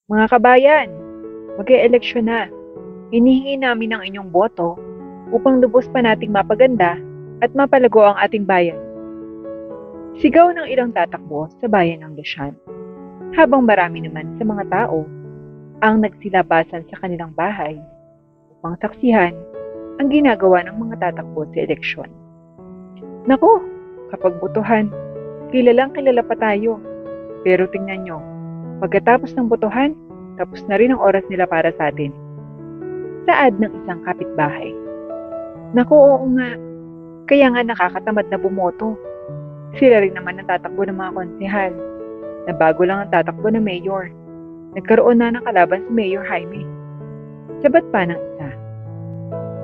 Mga kabayan, mag-e-eleksyon na. Hinihingi namin ang inyong boto upang lubos pa nating mapaganda at mapalago ang ating bayan. Sigaw ng ilang tatakbo sa bayan ng Lushan. Habang marami naman sa mga tao ang nagsilabasan sa kanilang bahay upang saksihan ang ginagawa ng mga tatakbo sa eleksyon. Naku, kapag botohan, kilalang kilala pa tayo. Pero tingnan nyo, pagkatapos ng botohan, tapos na rin ang oras nila para sa atin. Saad ng isang kapitbahay. Naku, oo nga. Kaya nga nakakatamad na bumoto. Sila rin naman ang tatakbo ng mga konsehal. Na bago lang ang tatakbo ng mayor. Nagkaroon na ng kalaban si Mayor Jaime. Sabat pa ng isa.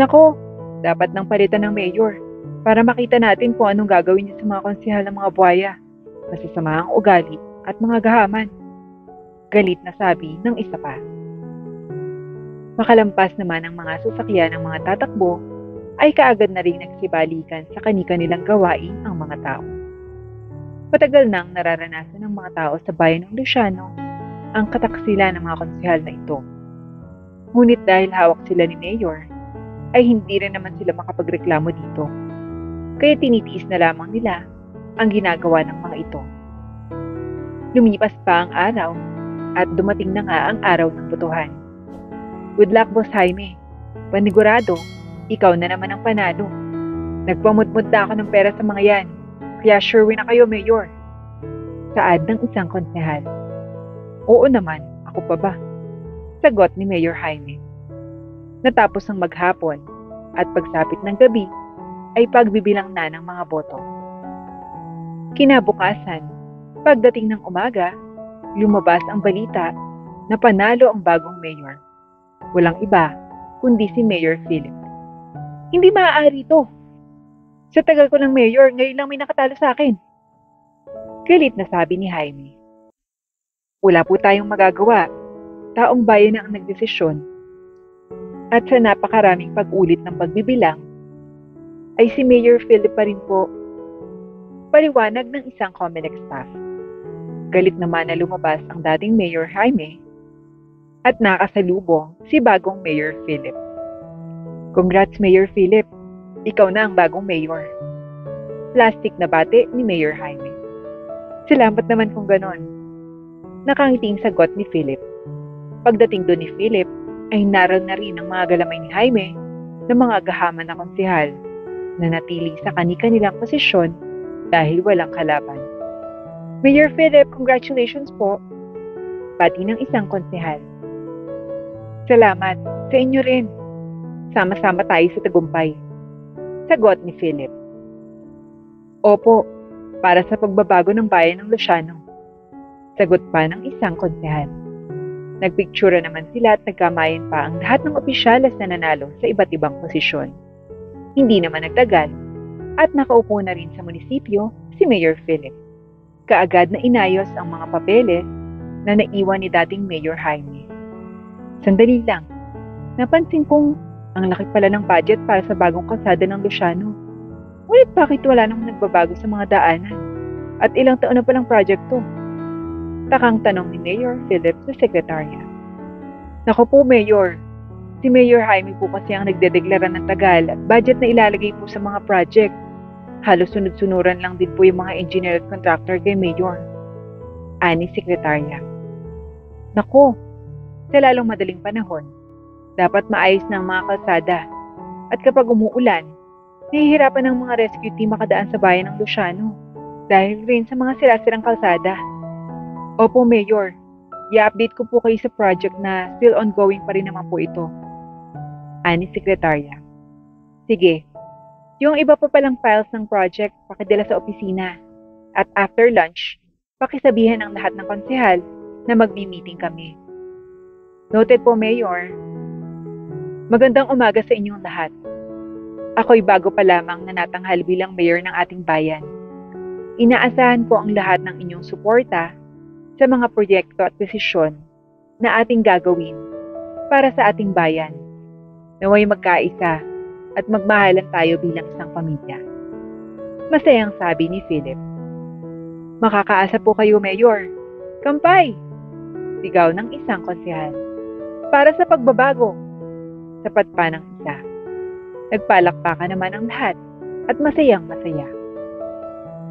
Naku, dapat nang palitan ng mayor para makita natin kung anong gagawin niya sa mga konsehal ng mga buhaya, masasama ang ugali at mga gahaman. Galit na sabi ng isa pa. Makalampas naman ang mga sasakyan ng mga tatakbo, ay kaagad na rin nagsibalikan sa kani-kanilang gawain ang mga tao. Matagal nang nararanasan ng mga tao sa bayan ng Luciano ang kataksilan ng mga konsehal na ito. Ngunit dahil hawak sila ni Mayor, ay hindi rin naman sila makapagreklamo dito. Kaya tinitiis na lamang nila ang ginagawa ng mga ito. Lumipas pa ang araw at dumating na nga ang araw ng botohan. Good luck, Boss Jaime. Panigurado, ikaw na naman ang panalo. Nagpamudmud na ako ng pera sa mga yan. Kaya sure win na kayo, Mayor. Saad ng isang konsehal. Oo naman, ako pa ba? Sagot ni Mayor Jaime. Natapos ang maghapon at pagsapit ng gabi ay pagbibilang na ng mga boto. Kinabukasan, pagdating ng umaga, lumabas ang balita na panalo ang bagong mayor. Walang iba kundi si Mayor Philip. Hindi maaari ito. Sa tagal ko ng mayor, ngayon lang may nakatalo sa akin. Galit na sabi ni Jaime. Wala po tayong magagawa. Taong bayan na ang nagdesisyon. At sa napakaraming pag-ulit ng pagbibilang, ay si Mayor Philip pa rin po. Paliwanag ng isang COMELEC staff. Galit naman na lumabas ang dating Mayor Jaime at nakasalubong si bagong Mayor Philip. Congrats, Mayor Philip. Ikaw na ang bagong mayor. Plastic na bate ni Mayor Jaime. Salamat naman kung ganon. Nakangiting sagot ni Philip. Pagdating doon ni Philip, ay naroon na rin ang mga galamay ni Jaime ng mga gahaman na konsehal na natili sa kani-kanilang posisyon dahil walang kalaban. Mayor Philip, congratulations po. Pati ng isang konsehal. Salamat. Sa inyo rin. Sama-sama tayo sa tagumpay. Sagot ni Philip. Opo, para sa pagbabago ng bayan ng Luciano. Sagot pa ng isang konsehal. Nagpiktura naman sila at nagkamayan pa ang lahat ng opisyalis na nanalo sa iba't ibang posisyon. Hindi naman nagtagal at nakaupo na rin sa munisipyo si Mayor Philip. Kaagad na inayos ang mga papeles na naiwan ni dating Mayor Jaime. Sandali lang, napansin kong ang laki pala ng budget para sa bagong kalsada ng Luciano. Ngunit bakit wala nang nagbabago sa mga daanan? At ilang taon na palang project to? Takang tanong ni Mayor Philip sa sekretarya. Naku po, Mayor. Si Mayor Jaime po kasi ang nagdedeklara ng tagal at budget na ilalagay po sa mga project. Halos sunod-sunuran lang din po yung mga engineer at contractor kay Mayor. Ani sekretarya. Naku, sa lalong madaling panahon, dapat maayos ng mga kalsada. At kapag umuulan, nahihirapan ng mga rescue team makadaan sa bayan ng Luciano dahil rin sa mga sira-sirang kalsada. Opo, Mayor. I-update ko po kayo sa project na still ongoing pa rin naman po ito. Ani sekretarya. Sige. Yung iba pa palang files ng project, pakidala sa opisina. At after lunch, pakisabihan ang lahat ng konsehal na magmi-meeting kami. Noted po, Mayor. Magandang umaga sa inyong lahat. Ako'y bago pa lamang na natanghal bilang mayor ng ating bayan. Inaasahan ko ang lahat ng inyong suporta sa mga proyekto at desisyon na ating gagawin para sa ating bayan. Naway magkaisa at magmahalan tayo bilang isang pamilya. Masayang sabi ni Philip. Makakaasa po kayo, Mayor. Kampay! Sigaw ng isang konsehal. Para sa pagbabago. Sapat pa ng isa. Nagpalakpakan naman ang lahat at masayang masaya.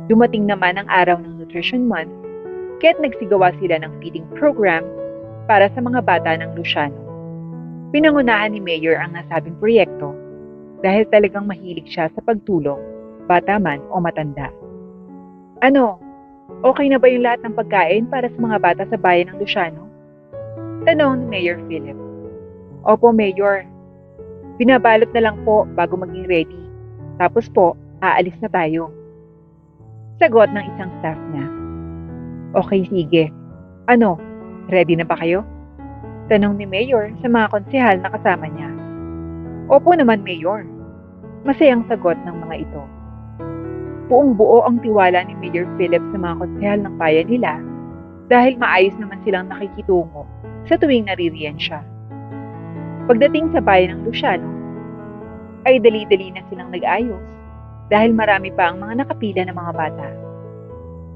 Dumating naman ang araw ng Nutrition Month, kaya't nagsigawa sila ng feeding program para sa mga bata ng Luciano. Pinangunahan ni Mayor ang nasabing proyekto dahil talagang mahilig siya sa pagtulong, bata man o matanda. Ano, okay na ba yung lahat ng pagkain para sa mga bata sa bayan ng Luciano? Tanong ni Mayor Philip. Opo, Mayor. Binabalot na lang po bago maging ready. Tapos po, aalis na tayo. Sagot ng isang staff niya. Okay, sige. Ano, ready na ba kayo? Tanong ni Mayor sa mga konsehal na kasama niya. Opo naman, Mayor. Masayang sagot ng mga ito. Buong buo ang tiwala ni Mayor Philip sa mga konsehal ng bayan nila dahil maayos naman silang nakikitungo sa tuwing naririyan siya. Pagdating sa bayan ng Luciano, ay dali-dali na silang nag-ayos dahil marami pa ang mga nakapila ng mga bata.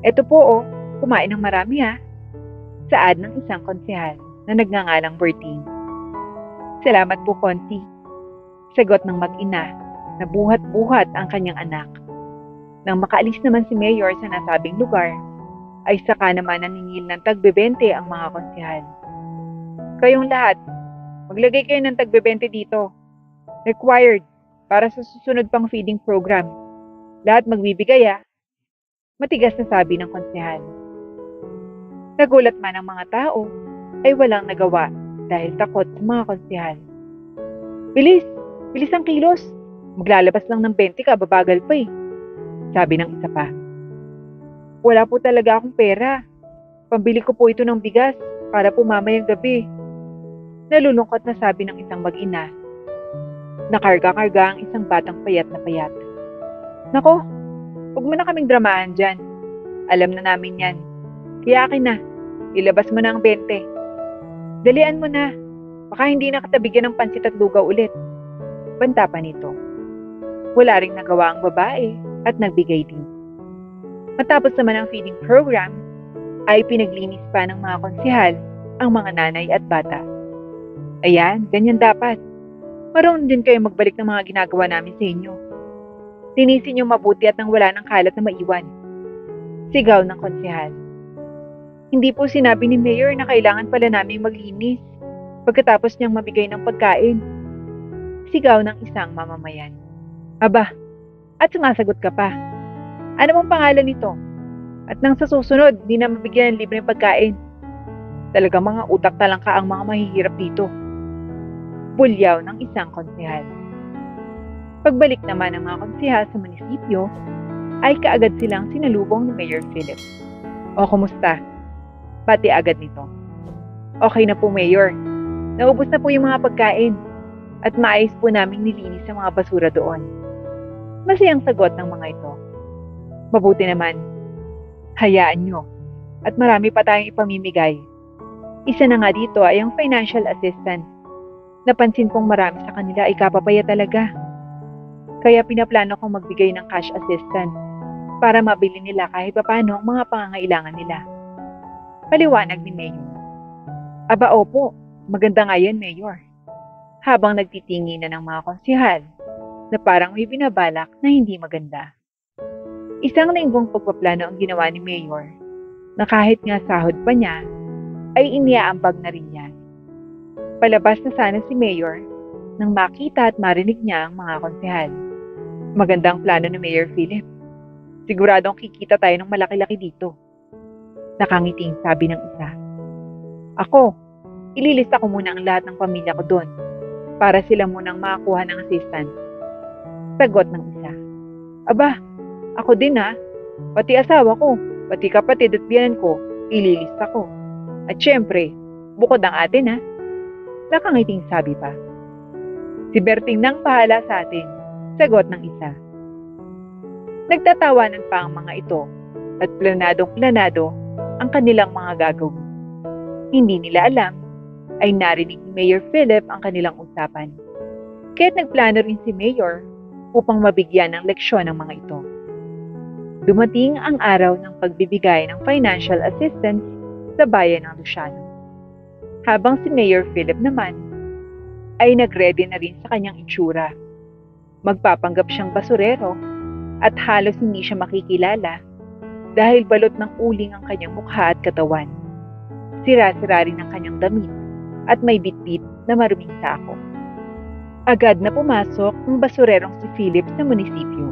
Eto po kumain ng marami ha, saad ng isang konsehal na nagngangalang Bertine. Salamat po, Konsi. Sagot ng mag-ina na buhat-buhat ang kanyang anak. Nang makaalis naman si Mayor sa nasabing lugar, ay saka naman naningil ng tagbebente ang mga konsehal. Kayong lahat, maglagay kayo ng tagbebente dito. Required para sa susunod pang feeding program. Lahat magbibigay ha. Matigas na sabi ng konsehal. Nagulat man ang mga tao ay walang nagawa dahil takot sa mga konsehal. Bilis! Bilis ang kilos! Maglalabas lang ng 20 ka, babagal pa eh. Sabi ng isa pa. Wala po talaga akong pera. Pambili ko po ito ng bigas para po mamayang gabi. Nalulungkot na sabi ng isang mag-ina. Nakarga-karga ang isang batang payat na payat. Nako, huwag mo na kaming dramahan dyan. Alam na namin yan. Kaya akin na, ilabas mo na ang 20. Dalian mo na, baka hindi nakatabigyan ng pansit at lugaw ulit. Banta pa nito. Wala ring nagawa ang babae at nagbigay din. Matapos naman ang feeding program, ay pinaglinis pa ng mga konsehal ang mga nanay at bata. Ayan, ganyan dapat. Marunong din kayo magbalik ng mga ginagawa namin sa inyo. Linisin niyo mabuti at nang wala ng kalat na maiwan. Sigaw ng konsehal. Hindi po sinabi ni Mayor na kailangan pala namin maglinis pagkatapos niyang mabigay ng pagkain. Sigaw ng isang mamamayan. Aba, at sumasagot ka pa. Ano mong pangalan nito? At nang sa susunod, di na mabigyan ng libreng pagkain. Talagang mga utak talang ka ang mga mahihirap dito. Bulyaw ng isang konsehal. Pagbalik naman ng mga konsehal sa munisipyo, ay kaagad silang sinalubong ni Mayor Philip. O, kumusta? Pati agad nito. Okay na po, Mayor. Naubos na po yung mga pagkain at maayos po naming nilinis ang mga basura doon. Masayang sagot ng mga ito. Mabuti naman. Hayaan nyo. At marami pa tayong ipamimigay. Isa na nga dito ay ang financial assistance. Napansin kong marami sa kanila ay kapapaya talaga. Kaya pinaplano kong magbigay ng cash assistance para mabili nila kahit paano ang mga pangangailangan nila. Paliwanag ni Mayor. Aba opo, maganda nga yan, Mayor. Habang nagtitingin na ng mga konsehal na parang may binabalak na hindi maganda. Isang linggong pagpaplano ang ginawa ni Mayor na kahit nga sahod pa niya, ay iniaambag na rin niya. Palabas na sana si Mayor nang makita at marinig niya ang mga konsehal. Magandang plano ni Mayor Philip. Siguradong kikita tayo ng malaki-laki dito. Nakangiting sabi ng isa. Ako, ililista ko muna ang lahat ng pamilya ko doon para sila munang makakuha ng assistance. Sagot ng isa. Aba, ako din ha. Pati asawa ko, pati kapatid at biyanan ko, ililista ko. At syempre, bukod ang atin ha. Nakangiting sabi pa. Si Berting nang bahala sa atin, sagot ng isa. Nagtatawanan pa ang mga ito at planadong-planado ang kanilang mga gagawin. Hindi nila alam ay narinig ni Mayor Philip ang kanilang usapan. Kaya't nagplano rin si Mayor upang mabigyan ng leksyon ang mga ito. Dumating ang araw ng pagbibigay ng financial assistance sa bayan ng Luciano. Habang si Mayor Philip naman ay nagready na rin sa kanyang itsura. Magpapanggap siyang basurero at halos hindi siya makikilala dahil balot ng uling ang kanyang mukha at katawan. Sira-sira rin ang kanyang damit at may bitbit na maruming sako. Agad na pumasok ang basurerong si Philip sa munisipyo.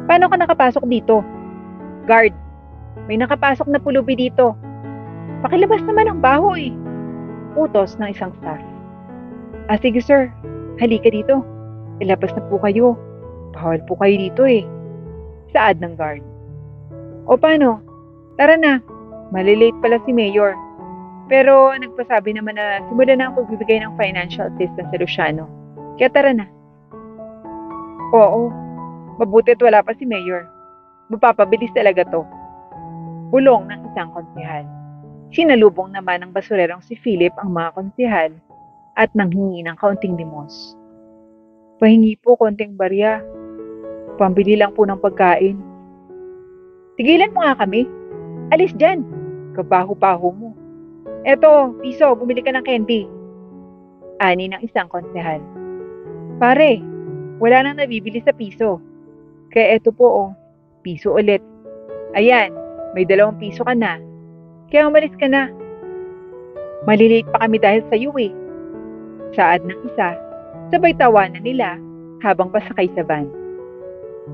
Paano ka nakapasok dito? Guard, may nakapasok na pulubi dito. Pakilabas naman ang bahoy. Utos ng isang staff. Sige sir, halika dito. Ilabas na po kayo. Bawal po kayo dito eh. Saad ng guard. O paano? Tara na. Malilate pala si Mayor. Pero nagpasabi naman na simulan na ang pagbibigay ng financial assistance sa Luciano. Kaya tara na. Oo, mabuti at wala pa si Mayor. Mapapabilis talaga to. Bulong ng isang konsehal. Sinalubong naman ng basurerong si Philip ang mga konsehal at nanghingi ng kaunting limos. Pahingi po konting barya. Pambili lang po ng pagkain. Tigilan mo nga kami. Alis dyan. Kabaho-baho mo. Eto, piso, bumili ka ng candy. Ani ng isang konsehal. Pare, wala nang nabibili sa piso. Kaya eto po piso ulit. Ayan, may 2 piso ka na. Kaya umalis ka na. Malilate pa kami dahil sa iyo eh. Saad ng isa, sabay tawanan nila habang pasakay sa van.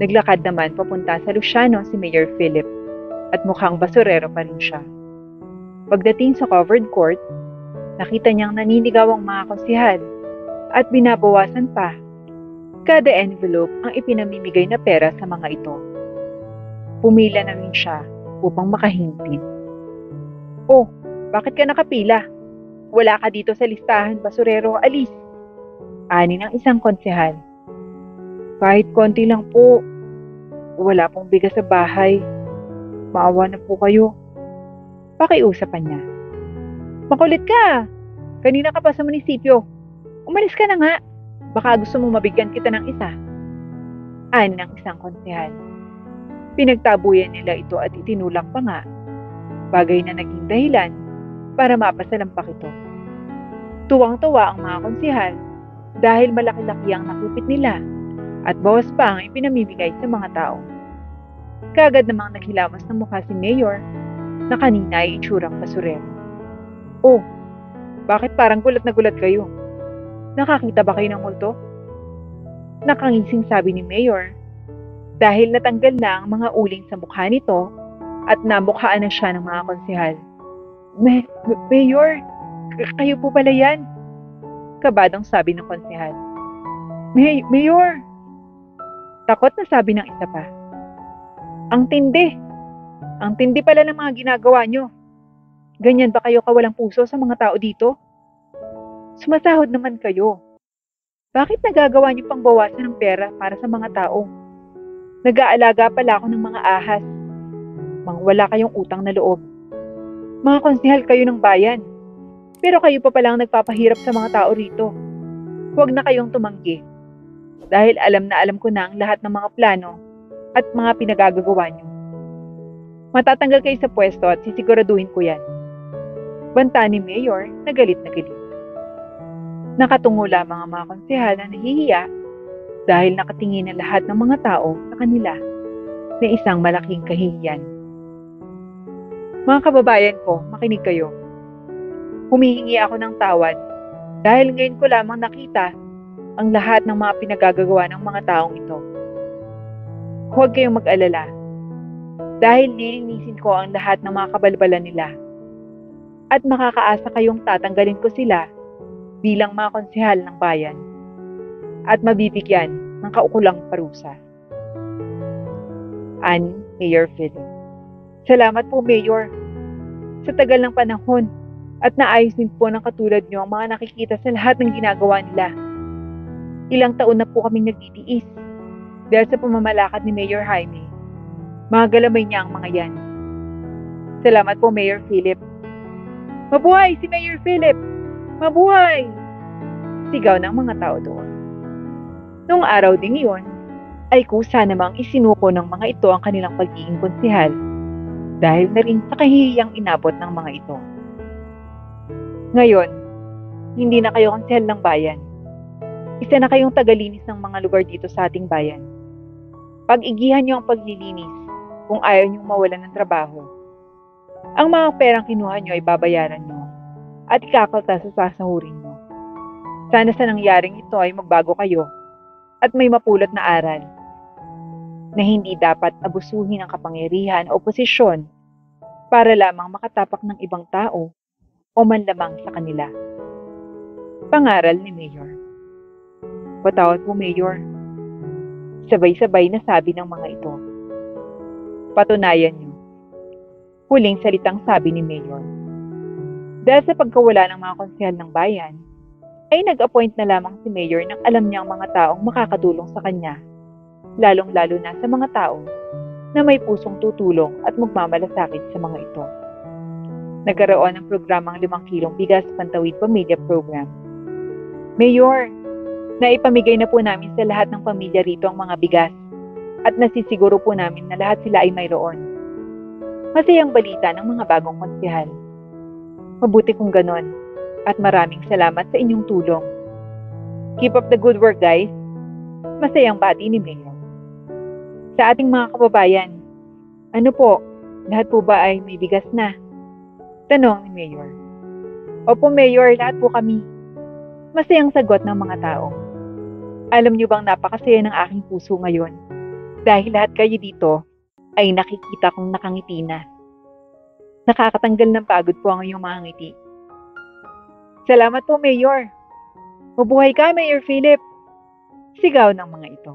Naglakad naman papunta sa Luciano si Mayor Philip at mukhang basurero pa rin siya. Pagdating sa covered court, nakita niyang naninigaw ang mga konsehal at binabawasan pa kada envelope ang ipinamimigay na pera sa mga ito. Pumila na rin siya upang makahintin. Oh, bakit ka nakapila? Wala ka dito sa listahan, basurero, alis. Ani ng isang konsehal. Kahit konti lang po. Wala pong bigas sa bahay. Maawa na po kayo. Pakiusapan niya. Makulit ka. Kanina ka pa sa munisipyo. Umalis ka na nga. Baka gusto mong mabigyan kita ng isa. Ani ng isang konsehal. Pinagtabuyan nila ito at itinulak pa nga. Bagay na naging dahilan para mapasalampak ito. Tuwang-tuwa ang mga konsehal dahil malaki-laki ang nakupit nila at bawas pa ang ipinamimigay sa mga tao. Kaagad namang naghilamos ng mukha si Mayor na kanina ay itsurang basurero. Oh, bakit parang gulat na gulat kayo? Nakakita ba kayo ng multo? Nakangising sabi ni Mayor dahil natanggal na ang mga uling sa mukha nito at nabukhaan na siya ng mga konsehal. Mayor, kayo po pala yan? Kabadong sabi ng konsehal. Mayor! Takot na sabi ng isa pa. Ang tindi! Ang tindi pala ng mga ginagawa nyo. Ganyan ba kayo kawalang puso sa mga tao dito? Sumasahod naman kayo. Bakit nagagawa nyo pang bawasan ng pera para sa mga tao? Nag-aalaga pala ako ng mga ahas. Mang wala kayong utang na loob. Mga konsehal kayo ng bayan. Pero kayo pa palang nagpapahirap sa mga tao rito. Huwag na kayong tumanggi. Dahil alam na alam ko na ang lahat ng mga plano at mga pinagagagawa nyo. Matatanggal kayo sa pwesto at sisiguraduhin ko yan. Banta ni Mayor na galit na galit. Nakatungo lamang ang mga konsehal na nahihiya dahil nakatingin ang lahat ng mga tao sa kanila na isang malaking kahihiyan. Mga kababayan ko, makinig kayo. Humihingi ako ng tawad dahil ngayon ko lamang nakita ang lahat ng mga pinagagagawa ng mga taong ito. Huwag kayong mag-alala dahil nilinisin ko ang lahat ng mga kabalbalan nila at makakaasa kayong tatanggalin ko sila bilang mga konsehal ng bayan at mabibigyan ng kaukulang parusa. Ani, Mayor Philip. Salamat po, Mayor. Sa tagal ng panahon at naayos din po ng katulad niyo ang mga nakikita sa lahat ng ginagawa nila. Ilang taon na po kaming nagtitiis dahil sa pamamalakad ni Mayor Jaime. Mga galamay niya ang mga yan. Salamat po, Mayor Philip. Mabuhay si Mayor Philip! Mabuhay! Sigaw ng mga tao doon. Noong araw ding iyon, ay kusa namang isinuko ng mga ito ang kanilang pagiging konsehal dahil na rin sa kahihiyang inabot ng mga ito. Ngayon, hindi na kayo konsehal ng bayan. Isa na kayong tagalinis ng mga lugar dito sa ating bayan. Pag-igihan niyo ang paglilinis kung ayaw niyong mawalan ng trabaho. Ang mga perang kinuha niyo ay babayaran niyo at ikakaltas sa sasahurin niyo. Sana sa nangyaring ito ay magbago kayo at may mapulot na aral na hindi dapat abusuhin ang kapangyarihan o posisyon para lamang makatapak ng ibang tao o manlamang sa kanila. Pangaral ni Mayor. Patawad po, Mayor. Sabay-sabay na sabi ng mga ito. Patunayan niyo. Huling salitang sabi ni Mayor. Dahil sa pagkawala ng mga konsehal ng bayan, ay nag-appoint na lamang si Mayor ng alam niyang mga taong makakatulong sa kanya, lalong-lalo na sa mga tao na may pusong tutulong at magmamalasakit sa mga ito. Nagkaroon ng programang 5 kilong bigas Pantawid Pamilya Program. Mayor, naipamigay na po namin sa lahat ng pamilya rito ang mga bigas at nasisiguro po namin na lahat sila ay mayroon. Masayang balita ng mga bagong konsehal. Mabuti kung ganon at maraming salamat sa inyong tulong. Keep up the good work, guys. Masayang bati ni Mayor. Sa ating mga kababayan, ano po, lahat po ba ay may bigas na? Tanong ni Mayor. Opo, Mayor, lahat po kami. Masayang sagot ng mga tao. Alam niyo bang napakasaya ng aking puso ngayon dahil lahat kayo dito ay nakikita kong nakangiti na. Nakakatanggal ng pagod po ang iyong mga ngiti. Salamat po, Mayor. Mabuhay ka, Mayor Philip. Sigaw ng mga ito.